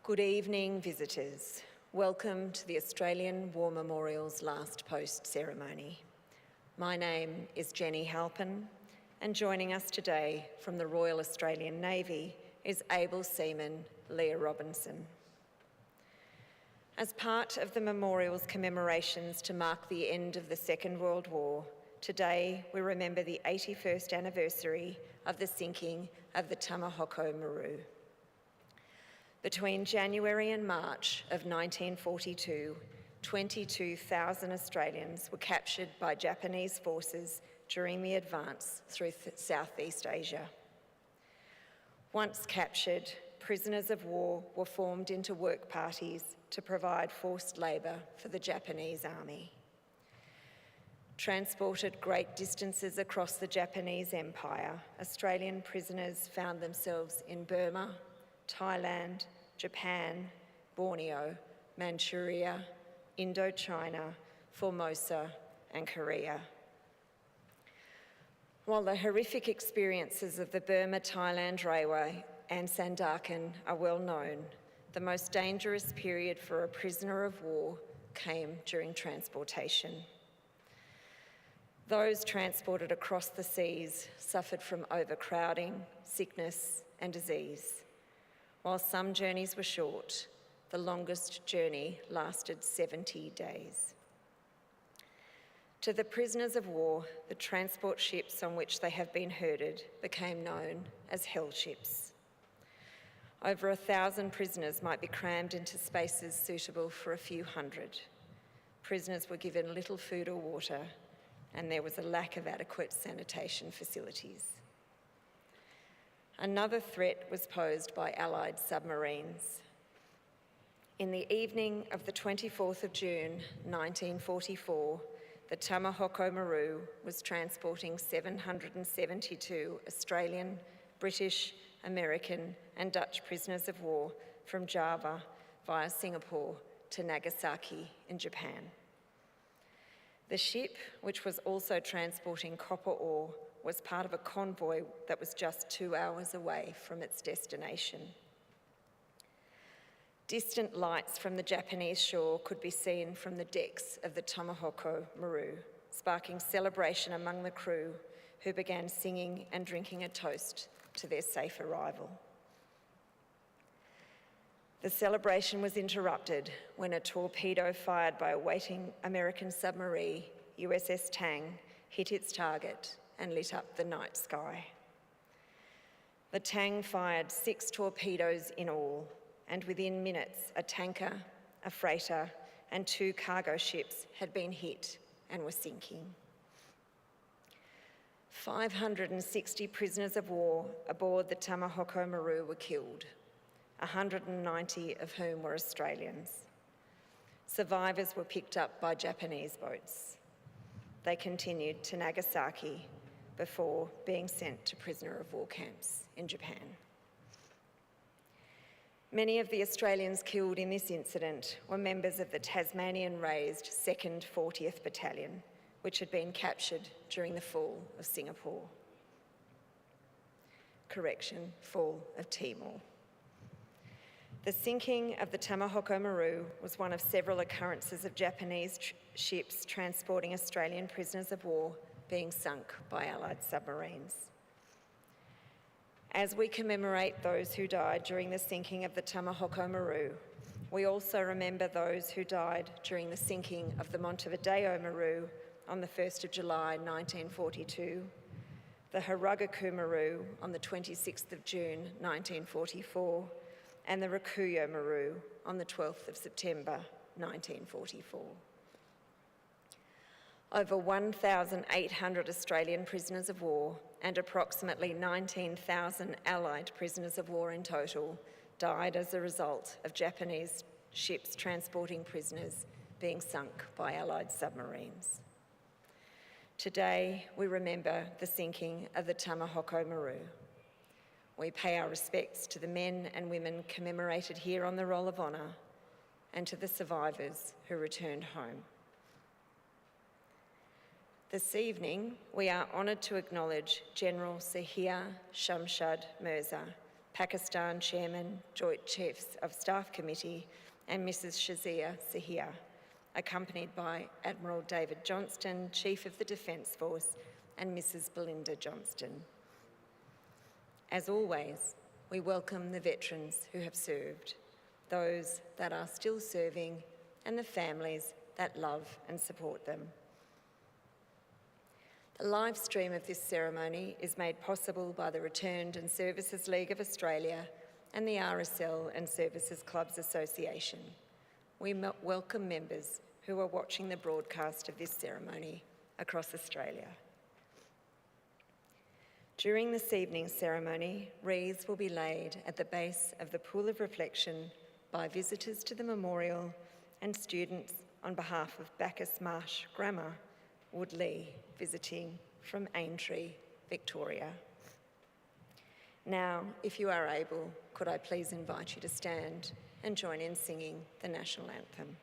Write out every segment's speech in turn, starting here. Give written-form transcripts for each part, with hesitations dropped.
Good evening, visitors. Welcome to the Australian War Memorial's Last Post ceremony. My name is Jenny Halpin, and joining us today from the Royal Australian Navy is able seaman Leah Robinson. As part of the memorial's commemorations to mark the end of the Second World War, today we remember the 81st anniversary of the sinking of the Tamahoko Maru. Between January and March of 1942, 22,000 Australians were captured by Japanese forces during the advance through Southeast Asia. Once captured, prisoners of war were formed into work parties to provide forced labour for the Japanese army. Transported great distances across the Japanese Empire, Australian prisoners found themselves in Burma, Thailand, Japan, Borneo, Manchuria, Indochina, Formosa, and Korea. While the horrific experiences of the Burma-Thailand Railway and Sandakan are well known, the most dangerous period for a prisoner of war came during transportation. Those transported across the seas suffered from overcrowding, sickness, and disease. While some journeys were short, the longest journey lasted 70 days. To the prisoners of war, the transport ships on which they have been herded became known as hell ships. Over 1,000 prisoners might be crammed into spaces suitable for a few hundred. Prisoners were given little food or water, and there was a lack of adequate sanitation facilities. Another threat was posed by Allied submarines. In the evening of the 24th of June, 1944, the Tamahoko Maru was transporting 772 Australian, British, American and Dutch prisoners of war from Java via Singapore to Nagasaki in Japan. The ship, which was also transporting copper ore, was part of a convoy that was just 2 hours away from its destination. Distant lights from the Japanese shore could be seen from the decks of the Tamahoko Maru, sparking celebration among the crew, who began singing and drinking a toast to their safe arrival. The celebration was interrupted when a torpedo fired by a waiting American submarine, USS Tang, hit its target and lit up the night sky. The Tang fired 6 torpedoes in all, and within minutes, a tanker, a freighter, and 2 cargo ships had been hit and were sinking. 560 prisoners of war aboard the Tamahoko Maru were killed, 190 of whom were Australians. Survivors were picked up by Japanese boats. They continued to Nagasaki before being sent to prisoner of war camps in Japan. Many of the Australians killed in this incident were members of the Tasmanian-raised 2nd 40th Battalion, which had been captured during the fall of Singapore. Fall of Timor. The sinking of the Tamahoko Maru was one of several occurrences of Japanese ships transporting Australian prisoners of war being sunk by Allied submarines. As we commemorate those who died during the sinking of the Tamahoko Maru, we also remember those who died during the sinking of the Montevideo Maru on the 1st of July 1942, the Harugaku Maru on the 26th of June 1944, and the Rikuyo Maru on the 12th of September 1944. Over 1,800 Australian prisoners of war and approximately 19,000 Allied prisoners of war in total died as a result of Japanese ships transporting prisoners being sunk by Allied submarines. Today, we remember the sinking of the Tamahoko Maru. We pay our respects to the men and women commemorated here on the Roll of Honour and to the survivors who returned home. This evening, we are honoured to acknowledge General Sahir Shamshad Mirza, Pakistan Chairman, Joint Chiefs of Staff Committee, and Mrs. Shazia Sahia, accompanied by Admiral David Johnston, Chief of the Defence Force, and Mrs. Belinda Johnston. As always, we welcome the veterans who have served, those that are still serving, and the families that love and support them. The live stream of this ceremony is made possible by the Returned and Services League of Australia and the RSL and Services Clubs Association. We welcome members who are watching the broadcast of this ceremony across Australia. During this evening's ceremony, wreaths will be laid at the base of the Pool of Reflection by visitors to the memorial and students on behalf of Bacchus Marsh Grammar, Woodley, visiting from Aintree, Victoria. Now, if you are able, could I please invite you to stand and join in singing the national anthem.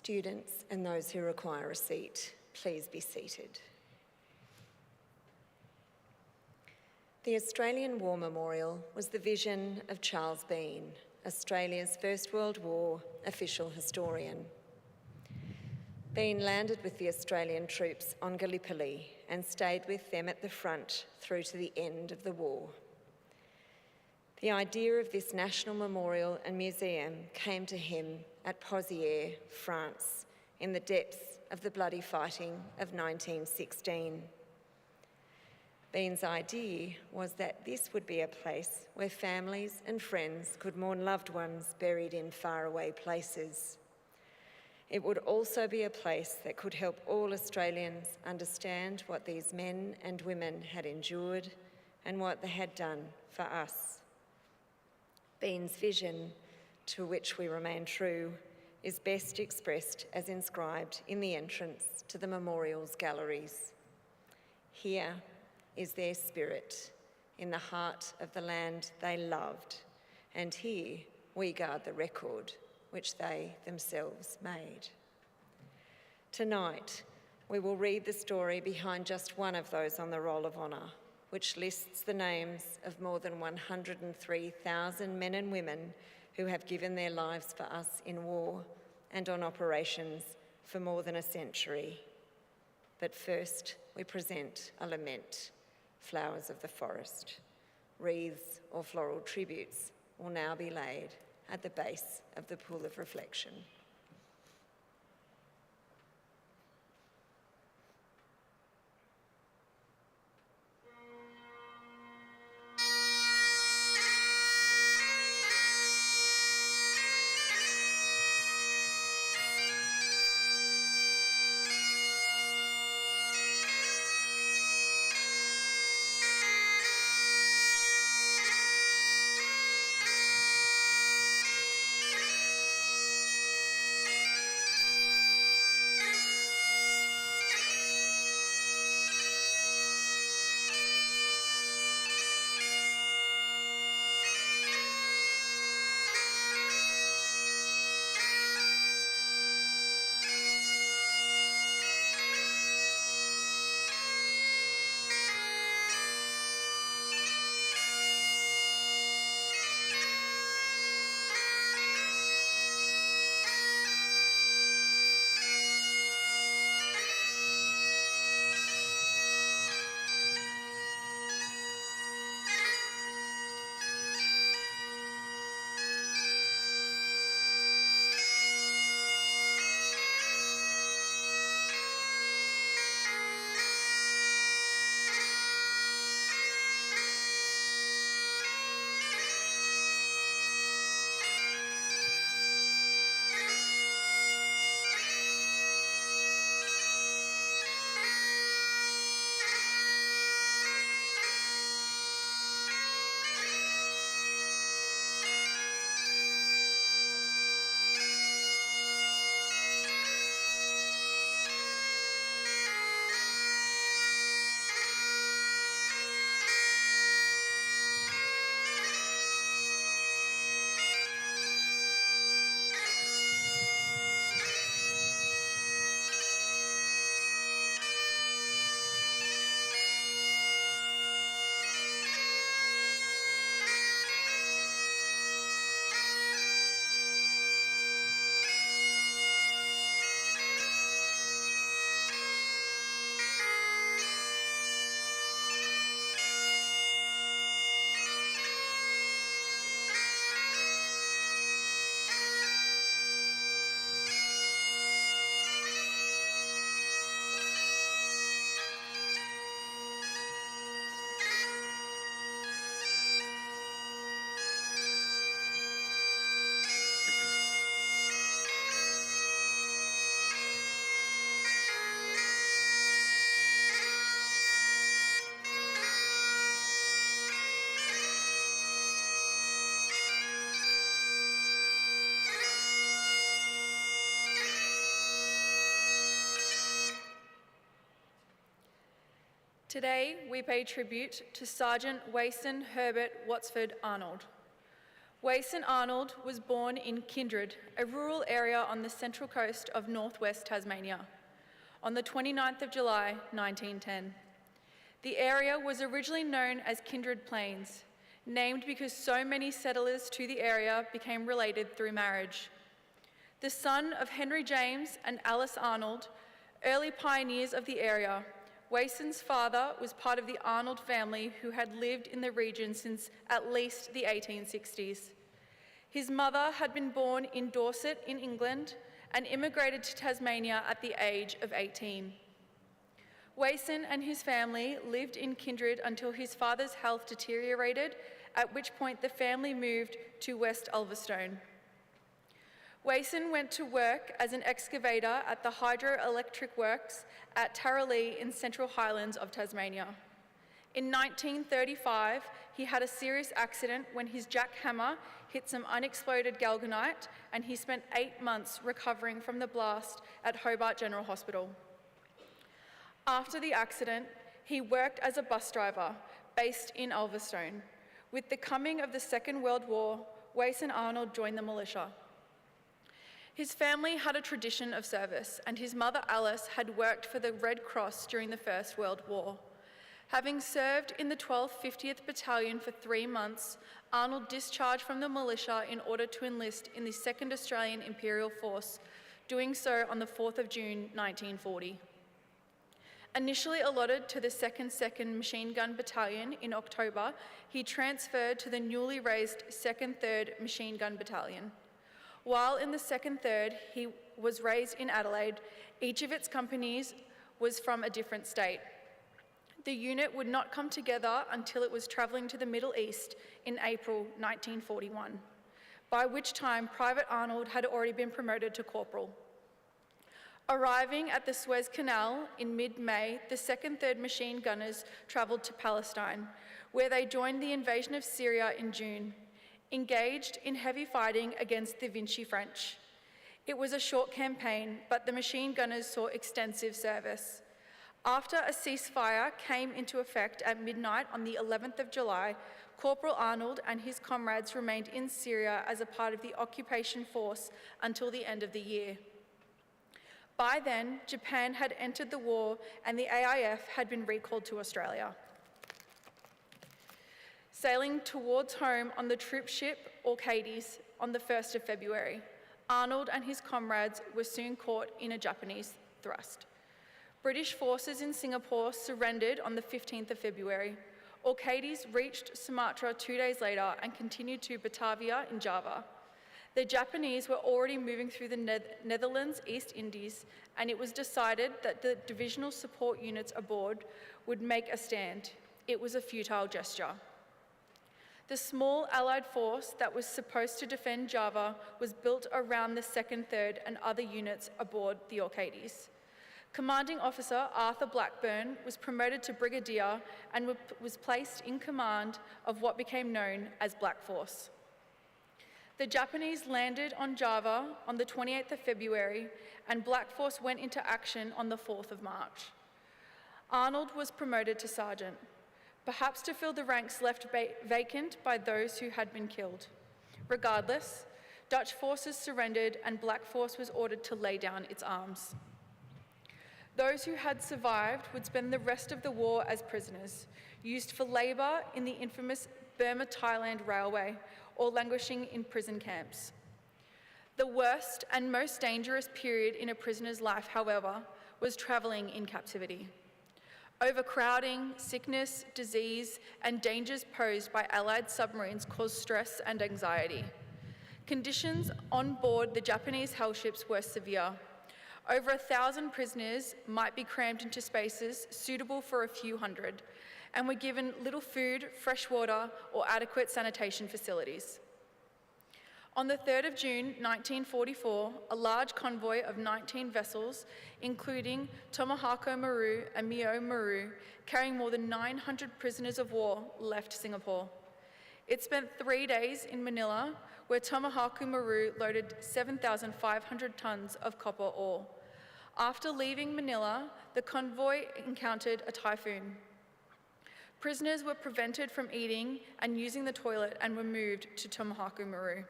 Students and those who require a seat, please be seated. The Australian War Memorial was the vision of Charles Bean, Australia's First World War official historian. Bean landed with the Australian troops on Gallipoli and stayed with them at the front through to the end of the war. The idea of this national memorial and museum came to him at Pozières, France, in the depths of the bloody fighting of 1916. Bean's idea was that this would be a place where families and friends could mourn loved ones buried in faraway places. It would also be a place that could help all Australians understand what these men and women had endured and what they had done for us. Bean's vision, to which we remain true, is best expressed as inscribed in the entrance to the memorial's galleries. Here is their spirit, in the heart of the land they loved, and here we guard the record which they themselves made. Tonight, we will read the story behind just one of those on the Roll of Honour, which lists the names of more than 103,000 men and women who have given their lives for us in war and on operations for more than a century. But first, we present a lament, Flowers of the Forest. Wreaths or floral tributes will now be laid at the base of the Pool of Reflection. Today, we pay tribute to Sergeant Wason Herbert Watsford Arnold. Wason Arnold was born in Kindred, a rural area on the central coast of northwest Tasmania, on the 29th of July, 1910. The area was originally known as Kindred Plains, named because so many settlers to the area became related through marriage. The son of Henry James and Alice Arnold, early pioneers of the area, Wason's father was part of the Arnold family who had lived in the region since at least the 1860s. His mother had been born in Dorset in England and immigrated to Tasmania at the age of 18. Wason and his family lived in Kindred until his father's health deteriorated, at which point the family moved to West Ulverstone. Wason went to work as an excavator at the hydroelectric works at Tarralee in Central Highlands of Tasmania. In 1935, he had a serious accident when his jackhammer hit some unexploded galvanite, and he spent 8 months recovering from the blast at Hobart General Hospital. After the accident, he worked as a bus driver based in Ulverstone. With the coming of the Second World War, Wason Arnold joined the militia. His family had a tradition of service, and his mother Alice had worked for the Red Cross during the First World War. Having served in the 12th 50th Battalion for 3 months, Arnold discharged from the militia in order to enlist in the 2nd Australian Imperial Force, doing so on the 4th of June 1940. Initially allotted to the 2nd Machine Gun Battalion in October, he transferred to the newly raised 2nd 3rd Machine Gun Battalion. While in the 2nd 3rd, he was raised in Adelaide. Each of its companies was from a different state. The unit would not come together until it was travelling to the Middle East in April 1941, by which time Private Arnold had already been promoted to corporal. Arriving at the Suez Canal in mid-May, the 2nd 3rd Machine Gunners travelled to Palestine, where they joined the invasion of Syria in June, engaged in heavy fighting against the Vichy French. It was a short campaign, but the machine gunners saw extensive service. After a ceasefire came into effect at midnight on the 11th of July, Corporal Arnold and his comrades remained in Syria as a part of the occupation force until the end of the year. By then, Japan had entered the war and the AIF had been recalled to Australia. Sailing towards home on the troop ship Orcades on the 1st of February, Arnold and his comrades were soon caught in a Japanese thrust. British forces in Singapore surrendered on the 15th of February. Orcades reached Sumatra 2 days later and continued to Batavia in Java. The Japanese were already moving through the Netherlands, East Indies, and it was decided that the divisional support units aboard would make a stand. It was a futile gesture. The small Allied force that was supposed to defend Java was built around the 2nd, 3rd and other units aboard the Orcades. Commanding Officer Arthur Blackburn was promoted to Brigadier and was placed in command of what became known as Black Force. The Japanese landed on Java on the 28th of February, and Black Force went into action on the 4th of March. Arnold was promoted to sergeant, perhaps to fill the ranks left vacant by those who had been killed. Regardless, Dutch forces surrendered and Black Force was ordered to lay down its arms. Those who had survived would spend the rest of the war as prisoners, used for labour in the infamous Burma-Thailand Railway or languishing in prison camps. The worst and most dangerous period in a prisoner's life, however, was travelling in captivity. Overcrowding, sickness, disease, and dangers posed by Allied submarines caused stress and anxiety. Conditions on board the Japanese hell ships were severe. Over 1,000 prisoners might be crammed into spaces suitable for a few hundred, and were given little food, fresh water, or adequate sanitation facilities. On the 3rd of June 1944, a large convoy of 19 vessels, including Tamahoko Maru and Mio Maru, carrying more than 900 prisoners of war, left Singapore. It spent 3 days in Manila, where Tamahoko Maru loaded 7,500 tons of copper ore. After leaving Manila, the convoy encountered a typhoon. Prisoners were prevented from eating and using the toilet and were moved to Tamahoko Maru.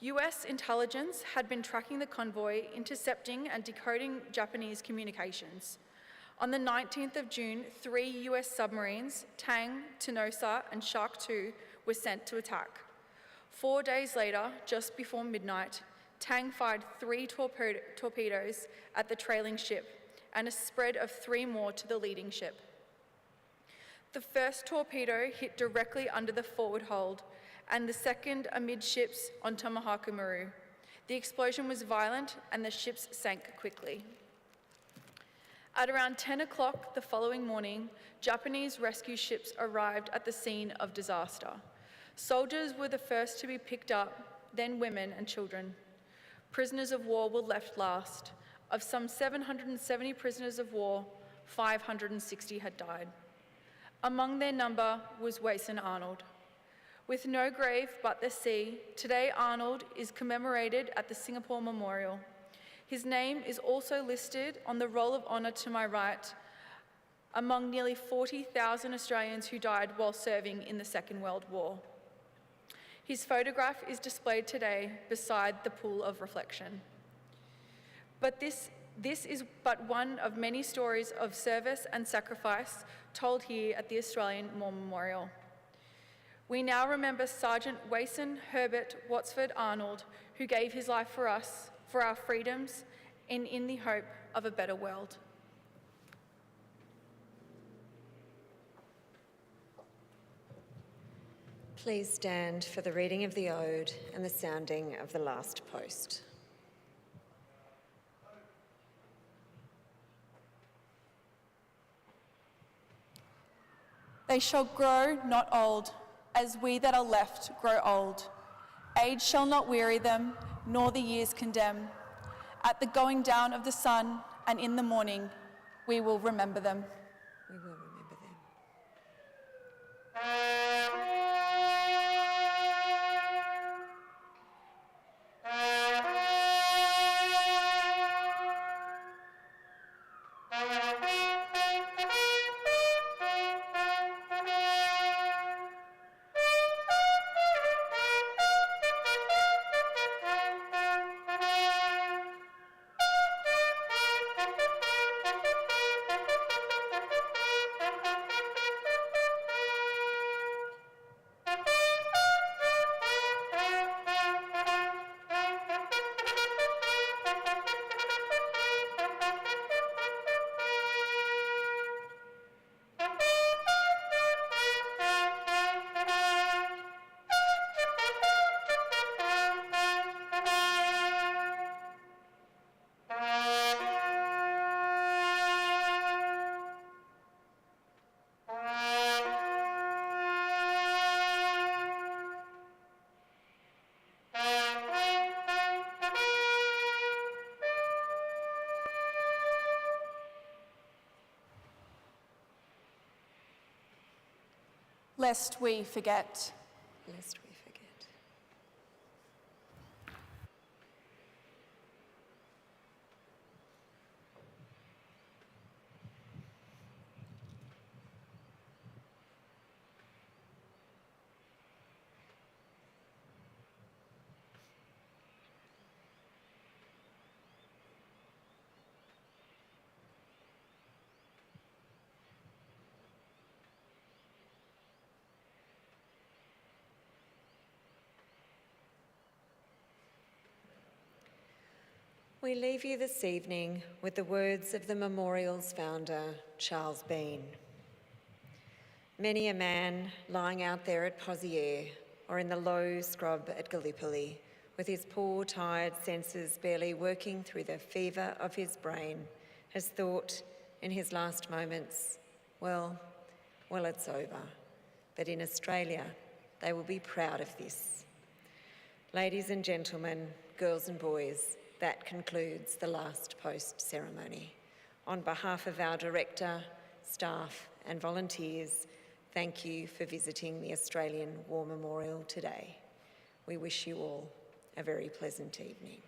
US intelligence had been tracking the convoy, intercepting and decoding Japanese communications. On the 19th of June, 3 US submarines, Tang, Tenosa, and Shark II, were sent to attack. 4 days later, just before midnight, Tang fired 3 torpedoes at the trailing ship and a spread of 3 more to the leading ship. The first torpedo hit directly under the forward hold, and the second amidships on Tamahoko Maru. The explosion was violent and the ships sank quickly. At around 10 o'clock the following morning, Japanese rescue ships arrived at the scene of disaster. Soldiers were the first to be picked up, then women and children. Prisoners of war were left last. Of some 770 prisoners of war, 560 had died. Among their number was Wason Arnold. With no grave but the sea, today Arnold is commemorated at the Singapore Memorial. His name is also listed on the Roll of Honour to my right, among nearly 40,000 Australians who died while serving in the Second World War. His photograph is displayed today beside the pool of reflection. But this is but one of many stories of service and sacrifice told here at the Australian War Memorial. We now remember Sergeant Wason Herbert Watsford Arnold, who gave his life for us, for our freedoms, and in the hope of a better world. Please stand for the reading of the ode and the sounding of the last post. They shall grow not old, as we that are left grow old. Age shall not weary them, nor the years condemn. At the going down of the sun and in the morning, we will remember them. We will remember them. Lest we forget. Lest we forget. We leave you this evening with the words of the memorial's founder, Charles Bean. Many a man lying out there at Pozières or in the low scrub at Gallipoli, with his poor, tired senses barely working through the fever of his brain, has thought in his last moments, well, it's over. But in Australia, they will be proud of this. Ladies and gentlemen, girls and boys, that concludes the last post ceremony. On behalf of our director, staff and volunteers, thank you for visiting the Australian War Memorial today. We wish you all a very pleasant evening.